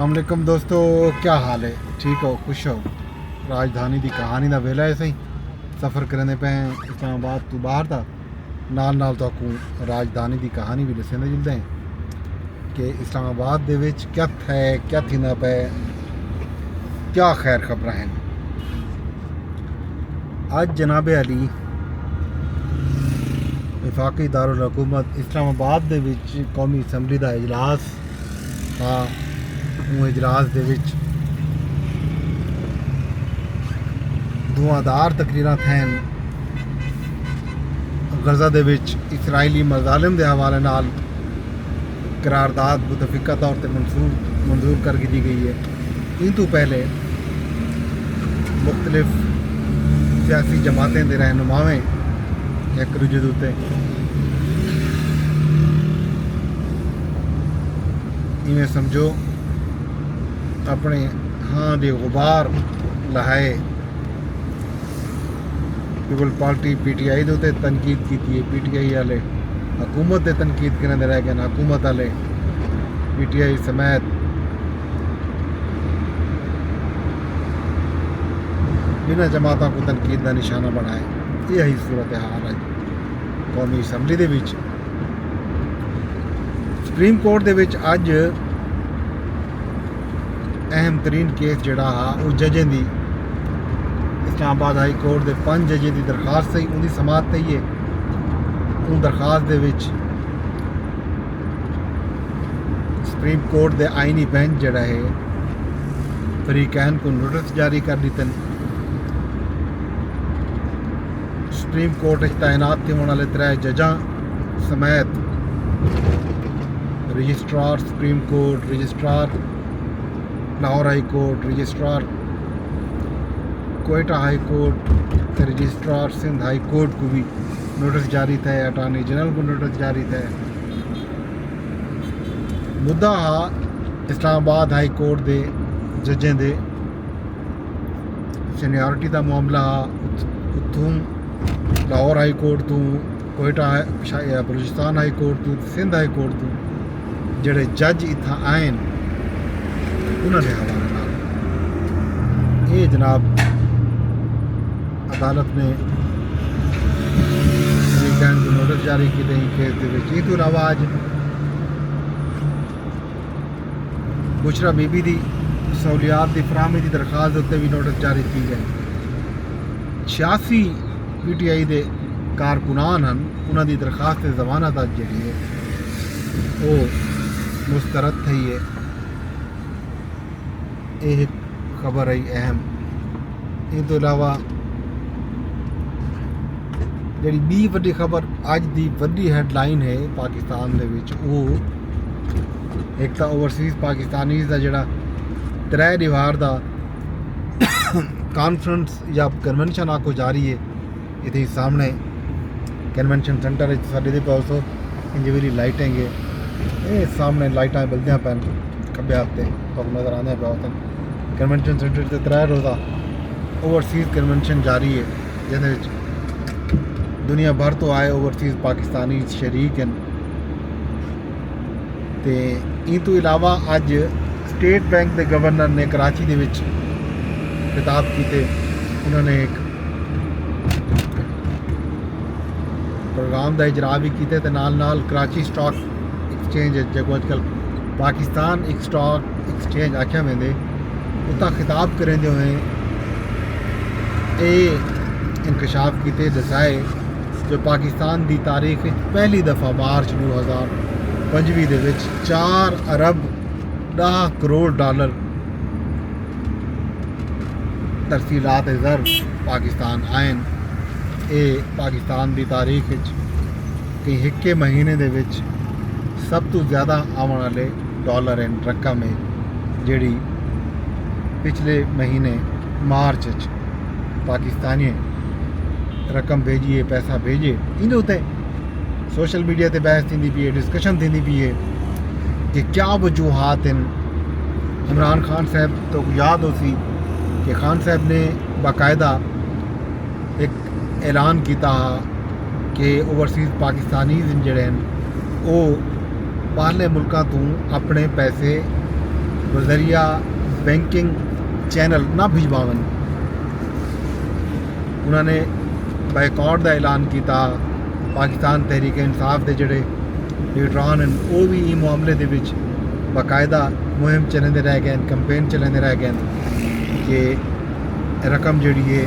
अस्सलामुअलैकुम दोस्तों, क्या हाल है? ठीक हो, खुश हो? राजधानी की कहानी का वेला है सही सफ़र करने पे इस्लामाबाद तो बाहर था नाल तो आपको राजधानी की कहानी भी दसेंदे जुलते हैं कि इस्लामाबाद दे विच क्या है, क्या थींदा पे, क्या खैर खबर हैं। आज जनाब अली वफाकी दारुल हुकूमत इस्लामाबाद दे विच कौमी असैंबली का इजलास था। वो इजलास दे विच धुआंधार तकरीरां थैन गजा दे विच इसराइली मजालिम के हवाले नाल करारदाद मुतफिका तौर पर मंजूर कर दी गई है। इन तो पहले मुख्तलिफ सियासी जमातें के रहनुमावें एक दूजे उत्ते इवें समझो अपने हाँ दे गुबार लहाए पीपल पार्टी PTI के उत्ते तनकीद की है। PTI वाले हुकूमत से तनकीद करने रह गए, हुकूमत वाले PTI समेत बिना जमातों को तनकीद का निशाना बनाए। यही सूरत हाल है कौमी असैंबली दे विच। सुप्रीम कोर्ट दे विच अज अहम तरीन केस जड़ा वो जजें की इस्लामाबाद हाई कोर्ट के 5 जजें की दरखास्त थी, उनकी समात थी है। उन दरखास्त दे विच सुप्रीम कोर्ट के आईनी बेंच जड़ा है फरीकैन को नोटिस जारी कर दिते। सुप्रीम कोर्ट तैनात थे होने वाले 3 जजा समेत registrar supreme court, registrar Lahore high court, registrar Quetta high court, registrar Sindh high court को भी नोटिस जारी थे। अटॉर्नी जनरल को नोटिस जारी थे। मुद्दा हा इस्लामाबाद हाई कोर्ट के जजें दे सीनियरिटी का मामला हा। उत्थों लाहौर हाई कोर्ट तो कोयटा बलूचिस्तान हाई कोर्ट तो सिंध हाई कोर्ट तो जड़े जज इतना आए उन्होंने हवाले नाल ये जनाब अदालत ने फरीकैन को नोटिस जारी की केस के। तो अलावा अज बुशरा बीबी की सहूलियात की फराहमी की दरखास्त उत्ते भी नोटिस जारी की गए। 86 PTI के कारकुनान हैं, उन्होंने दरखास्त जमानत अज जी है वो मुस्तरद थी है। यह खबर आई अहम। इन तो अलावा जी बी वड्डी खबर अज की वड्डी हैडलाइन है पाकिस्तान दे विच वो एक तो ओवरसीज़ पाकिस्तानीज़ का जोड़ा 3 दीवार का कॉन्फ्रेंस या कन्वेंशन आखो जारी है। इतने सामने कन्वेंशन सेंटर साढ़े दे पास इंजवेली लाइटें गे ये सामने लाइटा बलदियाँ पैन खब्बे हफ्ते तो नज़र आने पे कन्वेंशन सेंटर से 3 रोज़ा ओवरसीज़ कन्वेंशन जारी है जिस दुनिया भर तो आए ओवरसीज़ पाकिस्तानी शरीक हैं। तो इन तो अलावा अज स्टेट बैंक के गवर्नर ने कराची के विच खिताब किए। उन्होंने एक प्रोग्राम का इजरा भी किया तो नाल कराची स्टॉक एक्सचेंज जो अजकल पाकिस्तान एक स्टॉक एक्सचेंज आख्या वेंदे उतना खिताब करेंदे हुए ये इंकशाफ किए दसाए जो पाकिस्तान की तारीख पहली दफ़ा मार्च 2025 दे विच 4 अरब 10 करोड़ डॉलर तरसीलात ज़र पाकिस्तान आए। ये पाकिस्तान की तारीख कि एक महीने दे विच सब तो ज़्यादा आने वाले डॉलर हैं रकम है जी पिछले महीने मार्च पाकिस्तानी रकम भेजिए पैसा भेजे। इन उत्ते सोशल मीडिया ते बहस थी पी है, डिस्कशन थी पी है कि क्या वजूहात हैं। इमरान खान साहब तो याद हो सी कि खान साहब ने बाकायदा एक ऐलान किया कि ओवरसीज़ पाकिस्तानी जड़े हैं वो बाहरले मुल्कों तो अपने पैसे बजरिया बैंकिंग चैनल ना भिजवावन। उन्होंने बाइकआउट का ऐलान किया। पाकिस्तान तहरीक इंसाफ के जोड़े लीडरान हैं वो भी इस मामले के बाकायदा मुहिम चलाते रह गए, कंपेन चलाते रह गए कि रकम जी है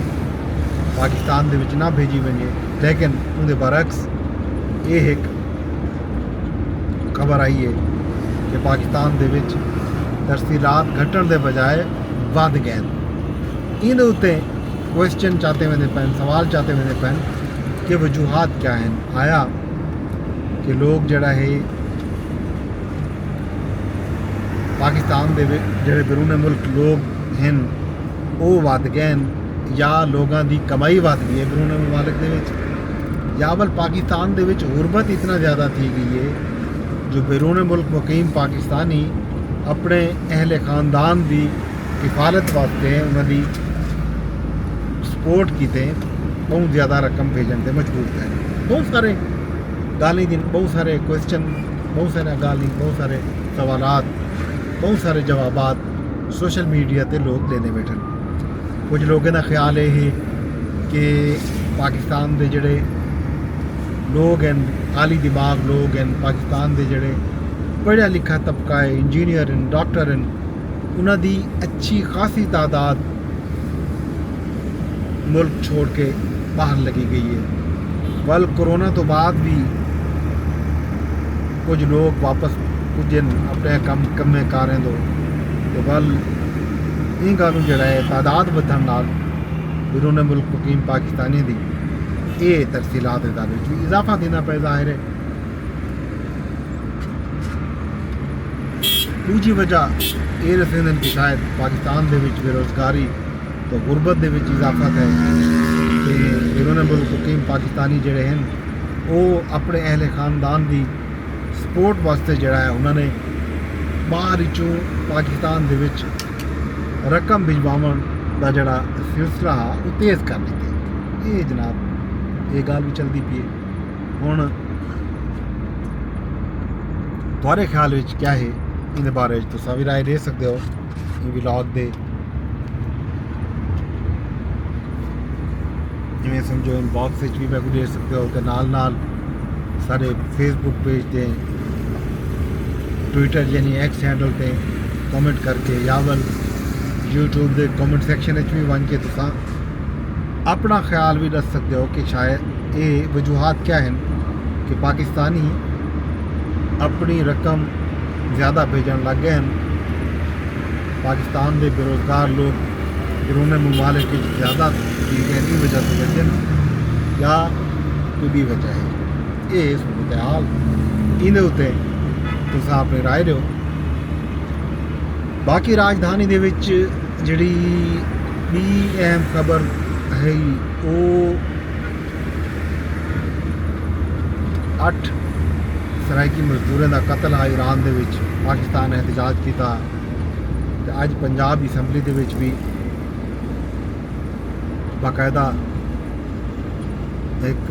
पाकिस्तान के ना भेजी वजे। लेकिन उनके बरक्स ये एक खबर आई है कि पाकिस्तान के तरसीलात घटन के बजाय वध गए। इन उत्ते क्वेश्चन चाहते हुए पैन, सवाल चाहते हुए पैन कि वजूहात क्या हैं। आया कि लोग जड़ा है पाकिस्तान के जोड़े बैरून मुल्क लोग हैं वो वध गए या लोगों की कमाई वध गई है बैरून ममालिक के, या वल पाकिस्तान के गुरबत इतना ज़्यादा थी गई है जो बैरून मुल्क मुकीम पाकिस्तानी अपने अहले ख़ानदान की किफ़ालत वास्ते उन्होंने सपोर्ट किते बहुत ज़्यादा रकम भेजन से मजबूर थे। बहुत सारे गाली दिन, बहुत सारे क्वेश्चन, बहुत सारे गाली, बहुत सारे सवालात, बहुत सारे जवाबात सोशल मीडिया पे लोग लेने बैठे। कुछ लोगों का ख्याल ये है कि पाकिस्तान के जोड़े लोग हैं, आली दिमाग लोग हैं, पाकिस्तान के जोड़े पढ़ा लिखा तबका है, इंजीनियर हैं, डॉक्टर हैं, उन्होंने अच्छी खासी तादाद मुल्क छोड़ के बाहर लगी गई है। वल कोरोना तो बाद भी कुछ लोग वापस कुछ दिन अपने कम कारें दो तो वल इन गलों जड़ा है तादाद बढ़न नाल बैरून मुल्क मुकीम पाकिस्तानी की ये तरसीलात इदारे भी इजाफा देना पे जाहिर है। दूजी वजह ये रसेंदन कि शायद पाकिस्तान के बेरोजगारी तो गुरबत के इजाफा है कि बैरून मुल्क मुकीम पाकिस्तानी जोड़े हैं वो अपने अहले ख़ानदान की सपोर्ट वास्ते जड़ा है उन्होंने बाहर चों पाकिस्तान के रकम भिजवावन का जड़ा सिलसिला वो तेज़ कर दी। ये जनाब ये गल भी चलती पी है। हुण तुहारे ख्याल में क्या है इन बारे तुस भी राय दे सकते हो व्लॉग दे, जिमें समझो इनबॉक्स भी मैं दे सकते हो तो नाल सारे फेसबुक पेज पे, ट्विटर यानी एक्स हैंडल पे कमेंट करके या वल यूट्यूब के कमेंट सैक्शन भी वन के तुसा अपना ख्याल भी दस सकते हो कि शायद ये वजूहात क्या हैं कि पाकिस्तानी अपनी रकम ज़्यादा भेजन लग गए हैं। पाकिस्तान के बेरोज़गार लोग बैरून ममालिक ज़्यादा की वजह से बचन या कोई भी वजह है। ये सूरत हाल इन उत्ते तुस अपनी राय दो। बाकी राजधानी दे विच जिहड़ी भी अहम खबर है वो 8 सराइकी मजदूरों का कत्ल है ईरान दे विच। पाकिस्तान ने एहतजाज किया तो अज पंजाब असैंबली दे विच भी बाकायदा एक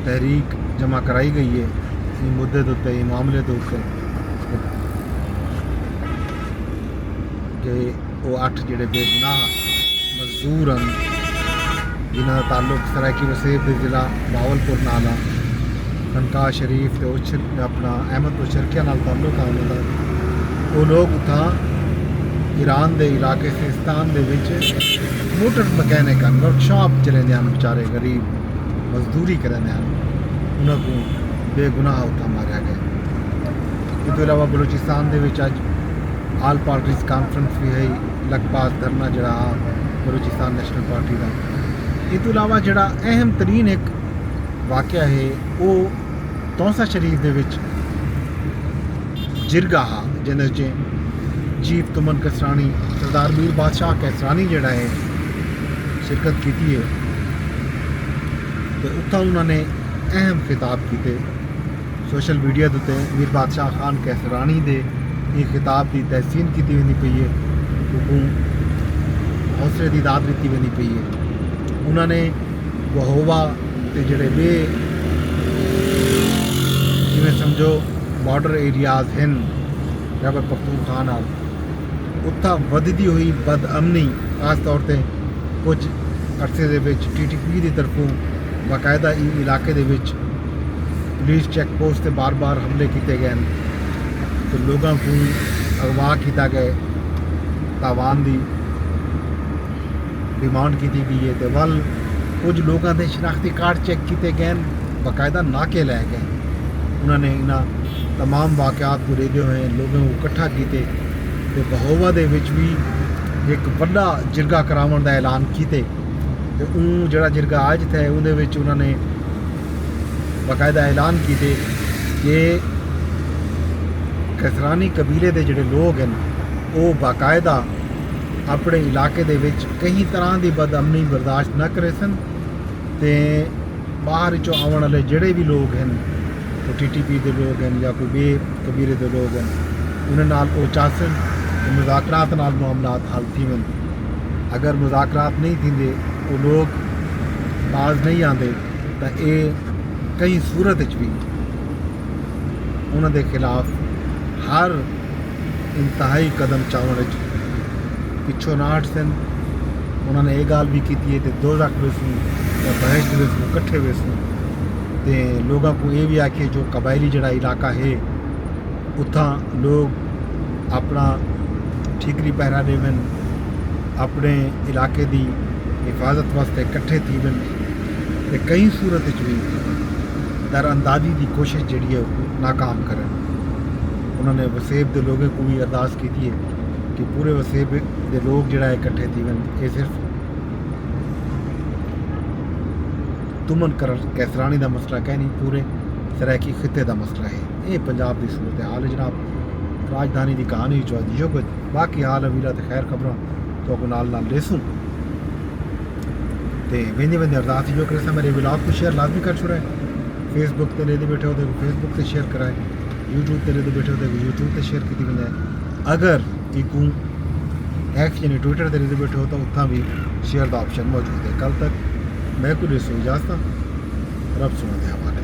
तहरीक जमा कराई गई है इस मुद्दे के उत्ते, मामले के उत्ते कि वो 8 जोड़े बेगुनाह मजदूर हैं जिन्हों का ताल्लुक सराइकी वसीब के जिला बावलपुर नाल खनकाह शरीफ तो अपना अहमदपुर शर्किया नाल ताल्लुक है उन्होंने। वो लोग उतना ईरान के इलाके सिस्तान के मोटर मकैनिक हैं, वर्कशॉप चलेंदे हैं, बेचारे गरीब मजदूरी करेंदे हैं, उन्होंने बेगुनाह उत्था मारिया गया। इसके अलावा बलूचिस्तान के अज आल पार्टीज कॉन्फ्रेंस भी है, लखपात धरना जड़ा बलूचिस्तान नेशनल पार्टी का। इसके अलावा जड़ा अहम तरीन एक वाक़या है वो तौसा शरीफ के जिरगा हा जिन्हें जीप तुमन कसरानी सरदार मीर बादशाह कसरानी जड़ा है शिरकत की है। तो उत्था उन्होंने अहम खिताब किए सोशल मीडिया के उत्ते। मीर बादशाह खान कैसरानी दे ये खिताब की तहसीन की वेंदी पई है, उनको हौसले की दाद दी वेंदी पई है। उन्होंने वहोवा ते जड़े बे जिमें समझो ਬਾਰਡਰ ਏਰੀਆਜ਼ ਹਨ ਖੈਬਰ ਪਖਤੂਨਖਵਾ ਨਾਲ ਉੱਥਾਂ ਵੱਧਦੀ ਹੋਈ ਬਦਅਮਨੀ ਖਾਸ ਤੌਰ ਤੇ ਕੁਝ ਅਰਸੇ ਦੇ ਵਿੱਚ TTP ਦੀ ਤਰਫੋਂ ਬਾਕਾਇਦਾ ਇਹ ਇਲਾਕੇ ਦੇ ਵਿੱਚ ਪੁਲਿਸ ਚੈੱਕ ਪੋਸਟ ਤੇ ਬਾਰ-ਬਾਰ ਹਮਲੇ ਕੀਤੇ ਗਏ ਹਨ ਤੇ ਲੋਕਾਂ ਨੂੰ ਅਗਵਾ ਕੀਤਾ ਗਿਆ ਤਾਵਾਨ ਦੀ ਡਿਮਾਂਡ ਕੀਤੀ ਗਈ ਹੈ ਤੇ ਵੱਲ ਕੁਝ ਲੋਕਾਂ ਦੇ ਸ਼ਨਾਖਤੀ ਕਾਰਡ ਚੈੱਕ ਕੀਤੇ ਗਏ ਹਨ ਬਾਕਾਇਦਾ ਨਾਕੇ ਲੈ ਗਏ ਉਹਨਾਂ ਨੇ ਇਹਨਾਂ तमाम वाक़यात को रेदे हुए लोगों को इकट्ठा किए तो बहोवा दे विच भी एक बड़ा जिरगा करावन का ऐलान किए तो जड़ा जिरगा आज था उन्होंने बाकायदा ऐलान किए कि कसरानी कबीले के जोड़े लोग हैं वो बाकायदा अपने इलाके दे विच कई तरह की बदअमनी बर्दाश्त न करे सन ते बाहर चो आने वाले जोड़े भी लोग हैं तो TTP के लोग हैं या कोई बे कबीले के लोग हैं उन्हें वो चाहन मुज़ाकरात नाल मामलात हल थी वन अगर मुज़ाकरात नहीं थींदे वो लोग बाज नहीं आते तो ये कई सूरत भी उन्होंने खिलाफ हर इंतहाई कदम चावन पिछों ना हट सन उन्होंने ये गाल भी की है तो 2 लाख वेसूँ या बहस वेसूँ कट्ठे वेसूँ तो लोगों को ये भी आखे जो कबायली जड़ा इलाका है उतना लोग अपना ठीकरी पहरा देवन अपने इलाके की हिफाजत वास्ते इकट्ठे थी वन तो कई सूरत भी दरअंदाजी की कोशिश जी है नाकाम करें उन्होंने वसेब के लोगों को भी अरदास की है कि पूरे वसेब के लोग जड़ा इकट्ठे थी वन ये सिर्फ तुमन कर कैसरानी का मसला कह नहीं पूरे सरायकी खिते का मसला है ये पंजाब की सूरत हाल है जनाब राजधानी की कहानी चौधरी जो कुछ बाकी हाल अवीला तो खैर खबर तो नाल लेसूँ तो वेंदे वेंदे अरदास जो करे मेरे ब्लॉग को शेयर लाजमी कर छुड़ा है फेसबुक पर लेते बैठे होते फेसबुक से शेयर कराए यूट्यूब पर लेते बैठे होते यूट्यूब पर शेयर की वजाए अगर एक एक्स यानी ट्विटर पर लेते बैठे हो तो उत्था भी शेयर का ऑप्शन मौजूद है कल तक मैं कुछ इजाज़त रब सुना दे हमारे